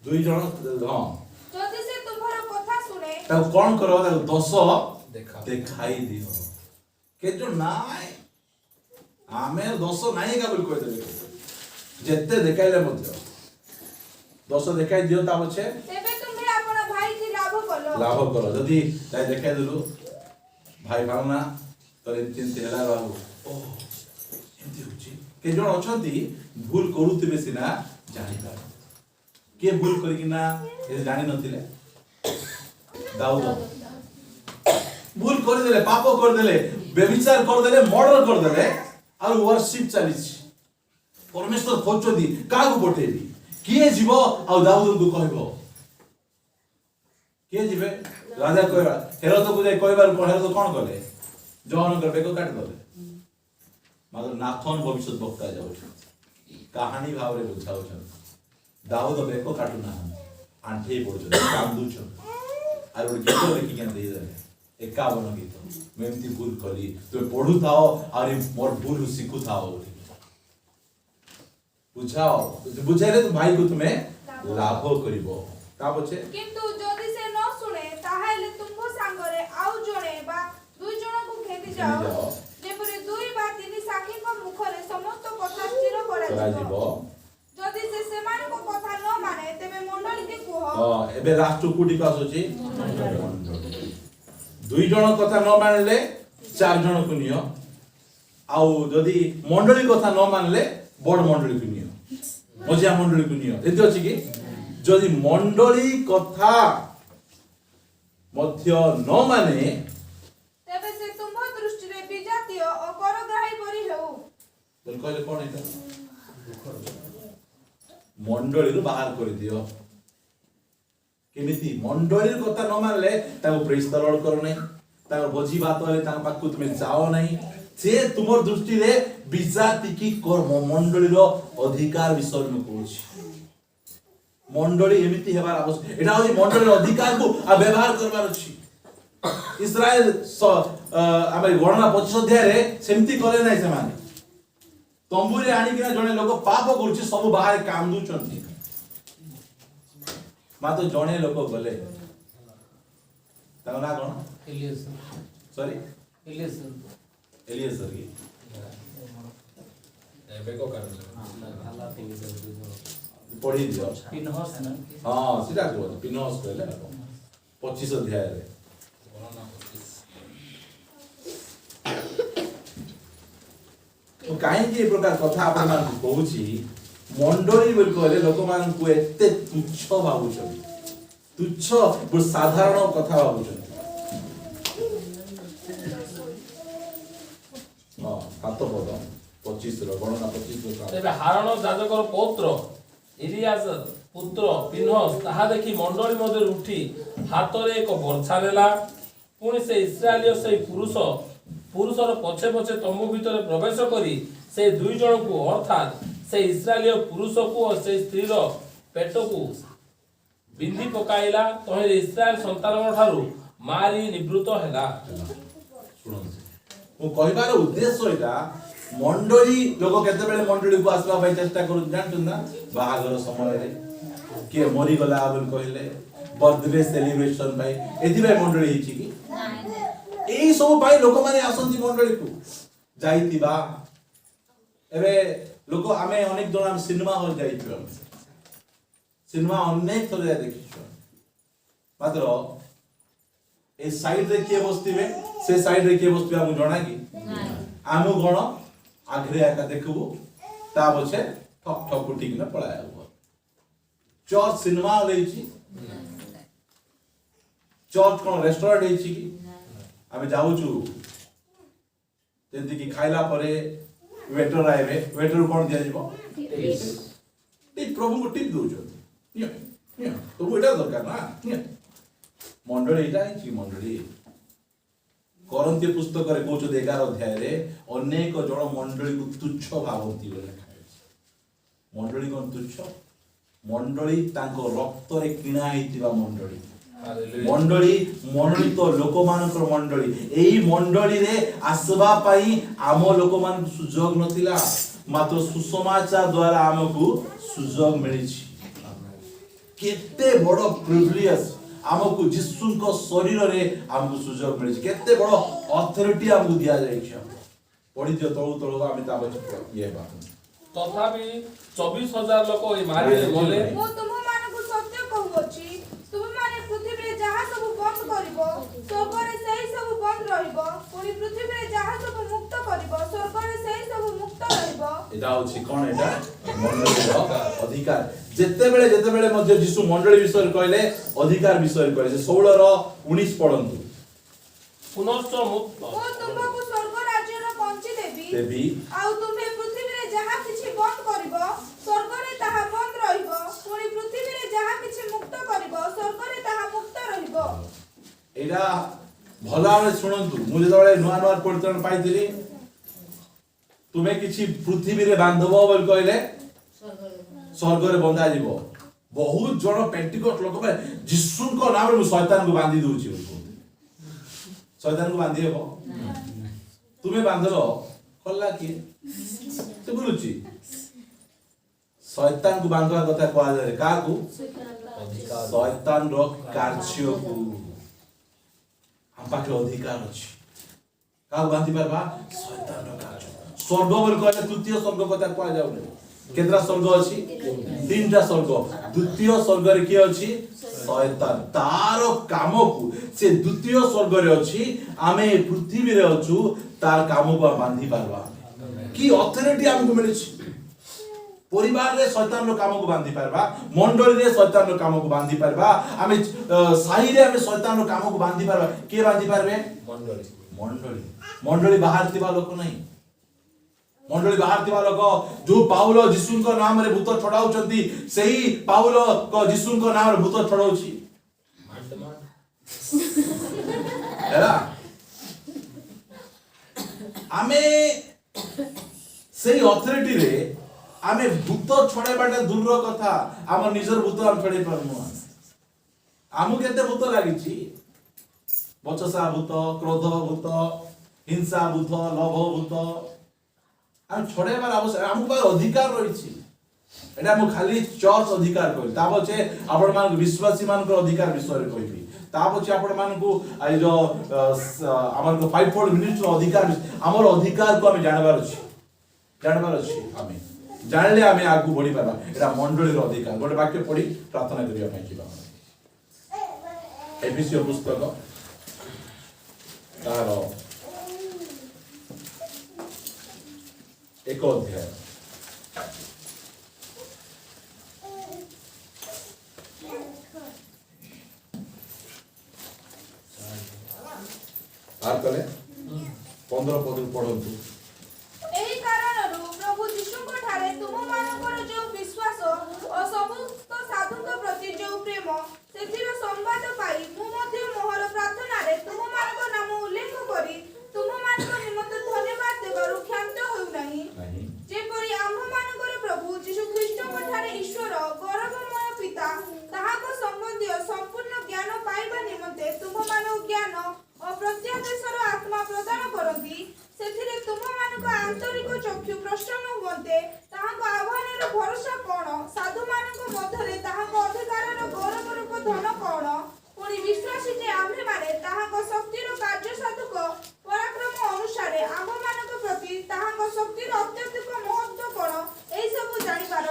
दुई जण हां जदि से तुम्हारा कथा सुने ता कोन करो ता दोष देखा देखाई दियो के जो नाय आमे दोष नाही का बोल कहि देबे जेते देखाइले मध्य दोष देखाई दियो ता पछे तेबे तुम्हे अपन भाई की लाभ करो जदी ताई देखाई देलु भाई भावना तोरे चिंता हेला बाबू ओ एंती होची के जण अछंती भूल करूतिबे सिना जानि पार के भूल करिकिना ए जानि नथिले दाऊद भूल कर देले पाप कर देले व्यभिचार कर देले मर्डर कर देले और वर्शिप चलिछ परमेश्वर खोजदी कागु पटेबी किए जीव आ दाऊद को कहबो किए जीवे राजा कहबा हेरोद को जाय कहबार हेरोद कोन कले जॉन कर बेको काट दले मात्र नाथन भविष्य वक्ता जाउ कहानी भाव रे बुझाउ दाऊद बेको काटू ना आंठे पड़छ कांदू छ आर गीत लिखि के दे दे 51 गीत मैं एमती भूल कली तुम पढ़ू थाओ और मोर भूल सीखू थाओ बुझाओ बुझाइले तो भाई को तुम्हें लाभ करिवो का बचे किंतु जदि से न सुने ताहाले तुमको सांगरे आउ जणे बा दुई जण को घेति जाओ जेपरे दुई बा तीन साखी को मुखरे समस्त कथा स्थिर करा जिवो जदि से सेमान को कथा न माने तेबे मंडली के कुह हां एबे लास्ट कुडी का सोची दुई जण कथा न मानले चार जण को नियो आउ जदि मंडली कथा न मानले बड़ मंडली को नियो मजिया मंडली को नियो एते अछि कि जदि मंडली कथा मध्य न माने तेबे से तुम दृष्टि रे विजातीय और करग्राही परि हेउ बोल कहले कोन एटा मंडली रो बाहर कर दियो केमिति मंडली कथा न मानले ताको प्रेस द लॉर्ड करो नै ताको भोजी बात होले ताको पाकु तुमे जाओ नै से तुमर दृष्टि रे विजाति की कर्म मंडली रो अधिकार विषय में कहूछि मंडली एमिति हेबार आवश्यक एटा होई मंडली रो अधिकार को आ व्यवहार करबार अछि इस्राएल आमे गणना 25 अध्याय रे सेमति करे नै से माने तंबुरे आनी किना जने लोक पाप करूछि सब बाहर कांदू चंती मातो जने लोक गले ताको ना कोन एलियसर सॉरी एलियसर की एबे को कर अल्लाह थिंग इज पढ़ी दियो पिनहस ना हाँ सीधा कह पिनहस कहले 25 अध्याय रे कहीं ए प्रकार कथा आपण मान कहूची मंडली बोल कहले लोक मान को एते तुच्छ भाबुछन तुच्छ और साधारण कथा भाबुछन हां सात पद 25 रो गणना 25 रो तेबे हारण जाजकर पौत्र इलियाजर पुत्र पिनहस ताहा देखि मंडली मध्ये उठी हातरे एक बर्छा नेला पुणी से इस्राएलीय से पुरुषर पछे पछे तंबू भितर प्रवेश करी से दुई जन को अर्थात से इस्राएलीय पुरुष को और से स्त्रीर पेट को बिंदी पकाइला तहे इस्राएल संतान ठारू मारी निवृत्त हैला सुनो मु कहबार उद्देश्य एटा मंडली लोक केते बेले मंडली को आसबा पई चेष्टा करू जानतु ना बाहागर समय रे के मरी गला बोल कहले बर्थडे सेलिब्रेशन पई एथि भाई मंडली हिची की एई सब भाई लोक माने आसंती मंडली को जाईतिबा एबे लोक आमे अनेक जन सिनेमा हॉल जाईछु सिनेमा अनेक थरे देखिछु मात्र ए साइड रे के बसतिबे से साइड रे के बसतिबे हम जणा की आमु गण आग्रे आका देखबो ता बछे ठक ठक उठिक न पळायबो चर्च सिनेमा हॉल हेची चर्च कोन रेस्टोरेंट हेची की आमे जाउछु जेंति की खाइला परे वेटर आइबे वेटर कोन दिया जिवो टिप प्रभु को टिप दोजो नियो तो एटा दरकार ना नियो मंडली एटा हेची मंडली करन्ती पुस्तक रे कोच 11 अध्याय रे अनेक जण मंडली को तुच्छ भावंती बोले मंडली कोन तुच्छ मंडली तांको रक्त रे किणा हेतिबा मंडली मंडली मनोनीत लोक मानकर मंडली एई मंडली रे आसबा पई आम लोक मान सुजोग नथिला मात्र सुसमाचार द्वारा हमकु सुजोग मिलिछि केते बड़ प्रिविलेज हमकु जिसुनको शरीर रे हमकु सुजोग मिलिछि केते बड़ अथॉरिटी हमकु दिया जाय छै पढि दियो तळु तळु आमे ताबे ये बा तथापि 24000 लोक ए मारी गले ମୁଁ ତୁମମାନଙ୍କୁ ସତ୍ୟ କହୁଅଛି ତୁମେମାନେ ପୃଥିବୀରେ ଯାହା ସବୁ ବନ୍ଦ କରିବ ସ୍ୱର୍ଗରେ ସେହି ସବୁ ବନ୍ଦ ରହିବ ପୁଣି ପୃଥିବୀରେ ଯାହା ସବୁ ମୁକ୍ତ କରିବ ସ୍ୱର୍ଗରେ ସେହି ସବୁ ମୁକ୍ତ ରହିବ एटा होछि कोन एटा मंडलीर अधिकार जेते बेले मध्ये यीशु मंडली विषय कहले अधिकार विषय कहले 16 रो 19 पढंतु पुनश्च मुक्त ମୁଁ ତୁମକୁ ସ୍ୱର୍ଗ ରାଜ୍ୟର ପଞ୍ଚି देवी ଦେବି ଆଉ ତୁମେ ପୃଥିବୀରେ ଯାହା କିଛି ବନ୍ଦ କରିବ ସ୍ୱର୍ଗରେ ତାହା ବନ୍ଦ ରହିବ ପୁଣି ପୃଥିବୀରେ ଯାହା କିଛି ମୁକ୍ତ କରିବ ସ୍ୱର୍ଗରେ ତାହା ମୁକ୍ତ ରହିବ एटा भलावे सुनंतु मु जेतबेले नुआ नुआ परित्रण पाइथिली तुमे किछि पृथ्वी रे बांधबो बोल कहले स्वर्ग रे बंधा जीवो बहुत जण पेंटिकोस्ट लोक बे जिसुनको नाम रे शैतान को बांधी दोछि शैतान को बांधी हेबो तुमे बांधलो कल्ला की ते बोलुची शैतान को बांधवा कथा कहला जाय का को शैतान रो कार्य को हम पाखे अधिकार अछि का बांधी परबा शैतान रो कार्य स्वर्ग बोल कहले तृतीय स्वर्ग कथा कहला जाउले केतरा स्वर्ग अछि तीनटा स्वर्ग द्वितीय स्वर्ग रे के अछि शैतान तार काम को से द्वितीय स्वर्ग रे अछि आमे पृथ्वी रे अछु तार काम को बांधी परबा की अथॉरिटी हमको मिले परिवार रे शैतान रो काम को बांधी परबा मंडली रे शैतान रो काम को बांधी परबा आमे साही रे आमे शैतान रो काम को बांधी परबा के बांधी परबे मंडली बाहर थिबा लोक नहीं मंडली बाहर थिबा लोक जो पाउलो जिसुनको नाम रे भूत छडाउचंती सेही पाउलो को जिसुनको नाम रे भूत छडाउची हैला आमे सेही अथॉरिटी रे आमे भूत छडाइबाटा दूर कथा हम निजर भूत हम छडाइ परमु आमु केते भूत लागिची बचसा भूत क्रोध भूत हिंसा भूत लोभ भूत हम छडाइबार आवश्यक हमको अधिकार रहिछि एटा हम खाली चर्च अधिकार कहै ताबचे आपण मान विश्वासी मान को अधिकार विषय रे कहबी ताबचे आपण मान को आई जो हमर को 5 फोल्ड मिनिस्टर अधिकार हमर अधिकार को हम जानबार अछि हमें जानले आमे आगु बढ़ी पाबा एटा मंडलीर अधिकार गोटे वाक्य पढ़ी प्रार्थना करिया ପାଇଁ ଯିବା एफिसियो पुस्तक तार 1 अध्याय आर कले 15 पद पढ़ंतु ଏହି କାରଣରୁ ପ୍ରଭୁ ଯୀଶୁଙ୍କ ଠାରେ ତୁମମାନଙ୍କର ଯେଉଁ ବିଶ୍ୱାସ ଓ ସମସ୍ତ ସାଧୁଙ୍କ ପ୍ରତି ଯେଉଁ ପ୍ରେମ ସେଥିର ସମ୍ବାଦ ପାଇ ମୁଁ ମଧ୍ୟ ମୋହର ପ୍ରାର୍ଥନାରେ ତୁମମାନଙ୍କ ନାମ ଉଲ୍ଲେଖ କରି ତୁମମାନଙ୍କ ନିମନ୍ତେ ଧନ୍ୟବାଦ ଦେବାରୁ କ୍ଷାନ୍ତ ହେଉନାହିଁ ଯେପରି ଆମ୍ଭମାନଙ୍କର ପ୍ରଭୁ ଯୀଶୁ ଖ୍ରୀଷ୍ଟଙ୍କ ଠାରେ ଈଶ୍ୱର ଗୌରବମୟ ପିତା ତାହାଙ୍କ ସମ୍ବନ୍ଧୀୟ ସମ୍ପୂର୍ଣ୍ଣ ଜ୍ଞାନ ପାଇବା ନିମନ୍ତେ ତୁମମାନଙ୍କୁ ଜ୍ଞାନ ଓ ପ୍ରତ୍ୟାଦେଶର ଆତ୍ମା ପ୍ରଦାନ କରନ୍ତି ସେଥିରେ ତୁମମାନଙ୍କ ଆନ୍ତରିକ ଚକ୍ଷୁ ପ୍ରସନ୍ନ ହୁଅନ୍ତେ ତାହାଙ୍କ ଆହ୍ୱାନର ଭରସା କଣ ସାଧୁମାନଙ୍କ ମଧ୍ୟରେ ତାହାଙ୍କ ଅଧିକାରର ଗୌରବ ରୂପ ଧନ କଣ ପୁଣି ବିଶ୍ୱାସୀ ଯେ ଆମ୍ଭେମାନେ ତାହାଙ୍କ ଶକ୍ତିର କାର୍ଯ୍ୟ ସାଧକ ପରାକ୍ରମ ଅନୁସାରେ ଆମ୍ଭମାନଙ୍କ ପ୍ରତି ତାହାଙ୍କ ଶକ୍ତିର ଅତ୍ୟଧିକ ମହତ୍ତ୍ୱ କଣ ଏହିସବୁ ଜାଣିପାର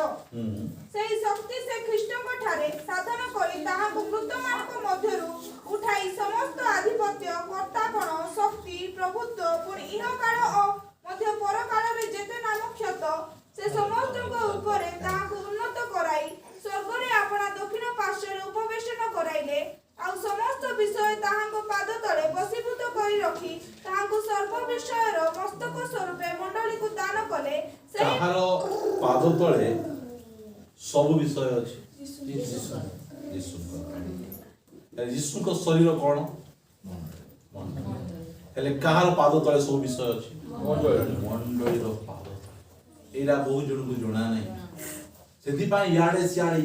ସେହି ଶକ୍ତି ସେ ଖ୍ରୀଷ୍ଟଙ୍କ ଠାରେ ସାଧନ କରି ତାହାଙ୍କୁ ମୃତମାନଙ୍କ ମଧ୍ୟରୁ ଉଠାଇ ସମସ୍ତ ଆଧିପତ୍ୟ କର୍ତ୍ତାପଣ ଶକ୍ତି ପ୍ରଭୁତ୍ୱ ପୁଣି ଇହକାଳ ଓ ମଧ୍ୟ ପରକାଳରେ ଯେତେ ନାମ କ୍ଷତ ସେ ସମସ୍ତଙ୍କ ଉପରେ ତାହାଙ୍କୁ ଉନ୍ନତ କରାଇ ସ୍ୱର୍ଗରେ ଆପଣା ଦକ୍ଷିଣ ପାର୍ଶ୍ୱରେ ଉପବେଶନ କରାଇଲେ ଆଉ ସମସ୍ତ ବିଷୟ ତାହାଙ୍କ ପାଦ ତଳେ ବଶୀଭୂତ କରି ରଖି ତାହାଙ୍କୁ ସର୍ବ ବିଷୟର ମସ୍ତକ ସ୍ୱରୂପେ ମଣ୍ଡଳୀକୁ ଦାନ କଲେ ସେ ତାହାର ପାଦ ତଳେ ସବୁ ବିଷୟ ଅଛି ଯୀଶୁଙ୍କ ଶରୀର କଣ ହେଲେ କାହାର ପାଦ ତଳେ ସବୁ ବିଷୟ ଅଛି ମଣ୍ଡଳୀର ପାଦ ତଳେ ଏଇଟା ବହୁତ ଜଣଙ୍କୁ ଜଣା ନାହିଁ ସେଥିପାଇଁ ଇଆଡେ ସିଆଡେ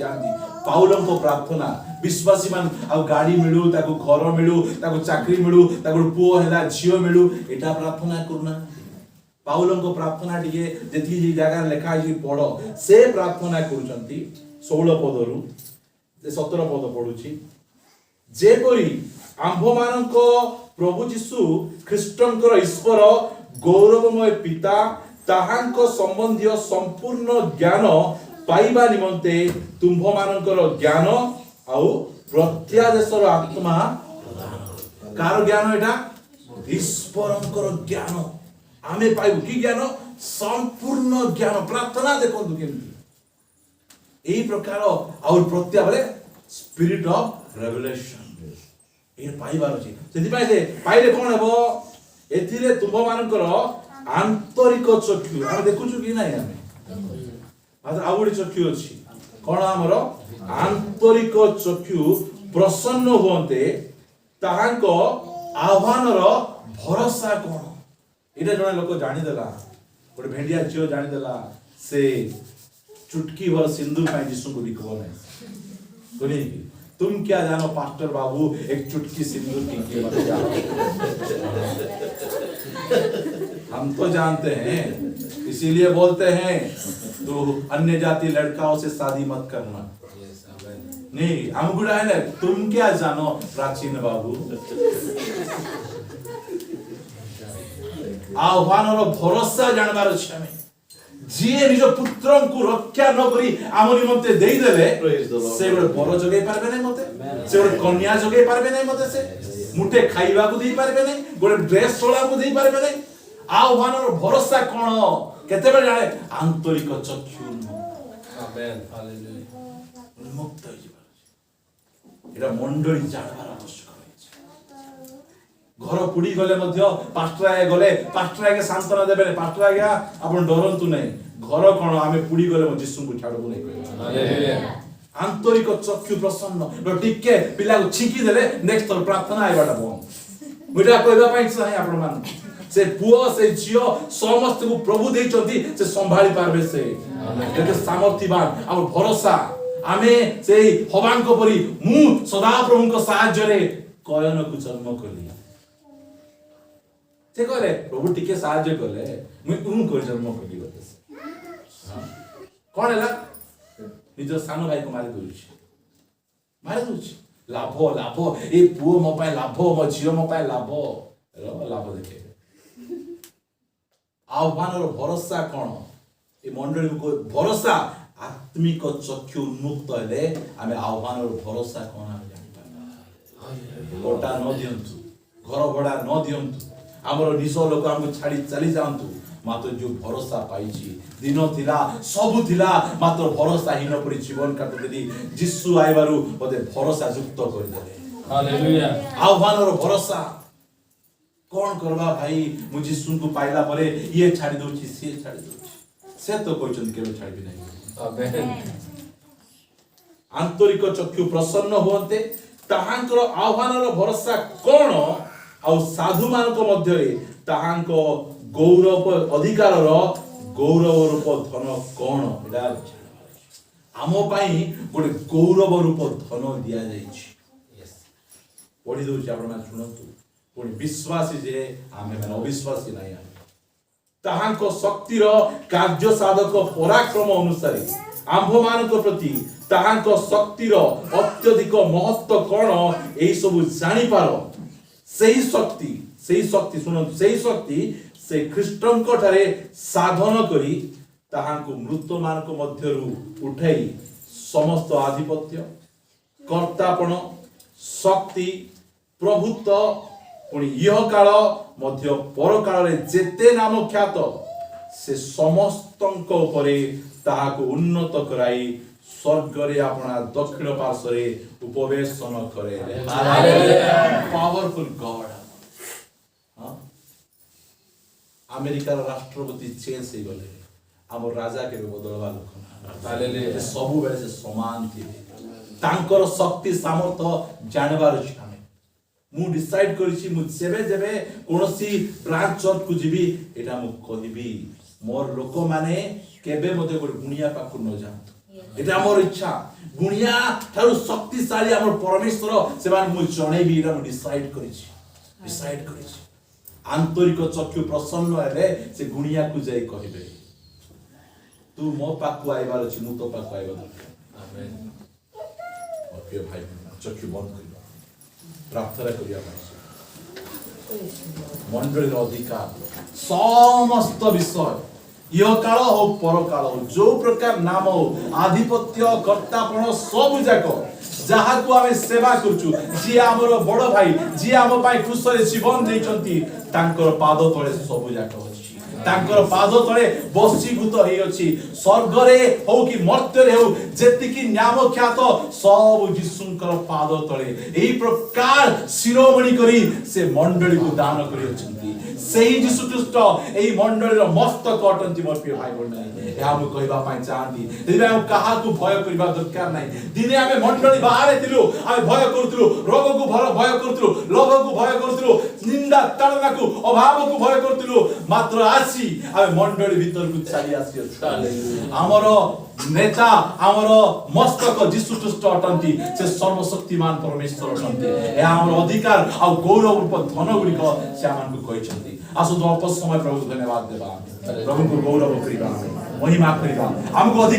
ଯାଆନ୍ତି ପାଉଲଙ୍କ ପ୍ରାର୍ଥନା ବିଶ୍ୱାସୀ ମାନ ଆଉ ଗାଡି ମିଳୁ ତାକୁ ଘର ମିଳୁ ତାକୁ ଚାକିରି ମିଳୁ ତାକୁ ପୁଅ ହେଲା ଝିଅ ମିଳୁ ଏଟା ପ୍ରାର୍ଥନା କରୁନାହାନ୍ତି ପାଉଲଙ୍କ ପ୍ରାର୍ଥନା ଟିକେ ଯେତିକି ଜାଗାରେ ଲେଖା ହେଇଛି ପଢ ସେ ପ୍ରାର୍ଥନା କରୁଛନ୍ତି 16 ପଦରୁ 17 ପଦ ପଢୁଛି ଯେପରି ଆମ୍ଭମାନଙ୍କ ପ୍ରଭୁ ଯୀଶୁ ଖ୍ରୀଷ୍ଟଙ୍କର ଈଶ୍ୱର ଗୌରବମୟ ପିତା ତାହାଙ୍କ ସମ୍ବନ୍ଧୀୟ ସମ୍ପୂର୍ଣ୍ଣ ଜ୍ଞାନ ପାଇବା ନିମନ୍ତେ ତୁମ୍ଭମାନଙ୍କର ଜ୍ଞାନ ଆଉ ପ୍ରତ୍ୟାଦେଶର ଆତ୍ମା କାର ଜ୍ଞାନ ଏଟା ଈଶ୍ୱରଙ୍କର ଜ୍ଞାନ ଆମେ ପାଇବୁ କି ଜ୍ଞାନ ସମ୍ପୂର୍ଣ୍ଣ ଜ୍ଞାନ ପ୍ରାର୍ଥନା ଦେଖନ୍ତୁ କେମିତି ଏହି ପ୍ରକାର ଆଉ ପ୍ରତ୍ୟା ବୋଲେ ସ୍ପିରିଟ ଅଫ ରେଭେଲେସନ ଏ ପାଇବାର ଅଛି ସେଥିପାଇଁ ସେ ପାଇଲେ କଣ ହେବ ଏଥିରେ ତୁମ୍ଭମାନଙ୍କର ଆନ୍ତରିକ ଚକ୍ଷୁ ଆମେ ଦେଖୁଛୁ କି ନାହିଁ ଆମେ ଆଉ ଗୋଟେ ଚକ୍ଷୁ ଅଛି କଣ ଆମର ଆନ୍ତରିକ ଚକ୍ଷୁ ପ୍ରସନ୍ନ ହୁଅନ୍ତେ ତାହାଙ୍କ ଆହ୍ୱାନର ଭରସା କଣ ଏଇଟା ଜଣେ ଲୋକ ଜାଣିଦେଲା ଗୋଟେ ଭେଣ୍ଡିଆ ଝିଅ ଜାଣିଦେଲା ସେ चुटकी भर सिंदूर ପାଇଁ ଯୀଶୁଙ୍କୁ ଦେଖିବ ନାହିଁ सुनिए तुम क्या जानो पास्टर बाबू एक चुटकी सिंदूर की कीमत क्या हम तो जानते हैं इसीलिए बोलते हैं तो अन्य जाति लड़काओं से शादी मत करना नहीं हमको है तुम क्या जानो प्राचीन बाबू आह्वानर भरोसा जानबार अछि हमें जिए निज पुत्र को रक्षा न करी आम निमंते देई देले से गोटे बर जगै पारबे नै मते से गोटे कन्या जगै पारबे नै मते से मुठे खाइबा को देई पारबे नै गोटे ड्रेस सोला को देई पारबे नै आह्वानर भरोसा कोन केते बेले जाने आंतरिक चक्षु आमेन हालेलुया मुक्त होई जिबा एटा मंडली जानबार आवश्यक घर पुड़ी गले मध्य पास्टर गले पास्टर के सांत्वना देबे पास्टर आज्ञा आपण डरंतु नहीं घर कोन आमे पुड़ी गले यीशु को छाडबो नहीं हालेलुया आंतरिक चक्षु प्रसन्न टिके पिला को छिकी देले नेक्स्ट थर प्रार्थना आइबाटा बन मुटा कहबा पई चाहे आपण मान से पुओ से जियो समस्त को प्रभु देचंती से संभाली पारबे से एते सामर्थ्यवान आ भरोसा आमे से हवान को परी मु सदा प्रभु को सहाय्य रे कयन को जन्म कली से कहले प्रभु टिके साहाय्य कले मुई उन को जन्म कली बते कोन हैला निज सानो भाई को मारि दोछि लाभ लाभ ए पुओ मो पाए लाभ मो झियो मो पाए लाभ लाभ देखे आह्वानर भरोसा कोन ए मंडली को भरोसा आत्मिक चक्षु उन्मुक्त हेले आमे आह्वान और भरोसा कोन आमे जानि पाबा कोटा न दियंतु घर भड़ा न दियंतु हमरो निश लोक हमको छाड़ी चली जांतु मात्र जो भरोसा पाइछि दिन थिला सब थिला मात्र भरोसा हीन परि जीवन काटुदि जिसु आइबारु मते भरोसा युक्त कर देले हालेलुया आह्वान और भरोसा कौन करबा भाई मु जिसु को पाइला परे ये छाड़ी दोछि से छाड़ी दोछि से तो कहचन केबे छाड़बी नाही आमेन आंतरिक चक्षु प्रसन्न होते ताहांकर आह्वान और भरोसा कोन आ साधु मानक मध्य ताहांक गौरव अधिकार गौरव रूप धन कोन एडा आमो पाई गोटे गौरव रूप धन दिया जाइछि पढ़ी दउछि आपण मान सुनतु पुणी विश्वासी जे आमे माने अविश्वासी नाही ताहांक शक्तिर कार्य साधक पराक्रम अनुसार आंभ मानक प्रति ताहांक शक्तिर अत्यधिक महत्व कोन एई सब जानि पारो सही शक्ति सुनतु सही शक्ति से ख्रीष्टंक ठारे साधन करी ताहांको मृत मानक मध्यरु उठाई समस्त आधिपत्य कर्तापण शक्ति प्रभुत्व पुणी यह काल मध्य पर काल रे जेते नाम ख्यात से समस्तंक उपरे ताहाको उन्नत कराई स्वर्ग रे अपना दक्षिण पार्श्व रे उपवेशन करे पावरफुल गॉड अमेरिका राष्ट्रपति चेंज हो गले आम राजा के बदलवा लोक हालेलुया सब बेले से समान थी तांकर शक्ति सामर्थ जानबार अछि हमें मु डिसाइड करिछि मु जेबे जेबे कोनोसी ब्रांच चर्च को जीबी एटा मु कहबी मोर लोक माने केबे मते गोटे गुणिया पाखु न जांतु एटा मोर इच्छा गुणिया थारु शक्तिशाली हमर परमेश्वर सेमान मु जणेबी एटा मु डिसाइड करिछि आंतरिक चक्षु प्रसन्न हेले से गुणिया को जाई कहबे तू मो पाखु आइबार अछि मु तो पाखु आइबा दरकार आमेन प्रिय भाई चक्षु बंद करिबा प्रार्थना करिया मंडली अधिकार समस्त विषय यह काल हो पर काल हो जो प्रकार नाम हो आधिपत्य कर्तापण सब जाक जहा को आमे सेवा करछु जी हमर बड़ भाई जी हम पाई खुशरे जीवन देचंती तांकर पाद तळे सब जाक अछि तांकर पाद तळे बसीभूत हेइ अछि स्वर्ग रे हो कि मर्त्य रे हो जेति कि नाम ख्यात सब जिसुंकर पाद तळे एई प्रकार शिरोमणि करी से मंडली को दान करि अछंती सेही जिसु ख्रीष्ट एई मंडली रो मस्तक अटंती मोर प्रिय भाई बोल नाही ए हम कहबा पाई चाहंती दिबे हम कहा को भय करबा दरकार नाही दिने हमें मंडली बाहर थिलु हमें भय करथुलु रोग को भय करथुलु लोभ को भय करथुलु निंदा ताड़ना को अभाव को भय करथुलु मात्र आसी हमें मंडली भीतर को चली आसी हमरो नेता हमरो मस्तक जिसु ख्रीष्ट अटंती से सर्वशक्तिमान परमेश्वर अटंती ए हमरो अधिकार आ गौरव रूप धन गुडी को से आमान को कहचंती आसु तो अल्प समय प्रभु धन्यवाद देबा प्रभु को गौरव करिबा महिमा करिबा हमको अधिकार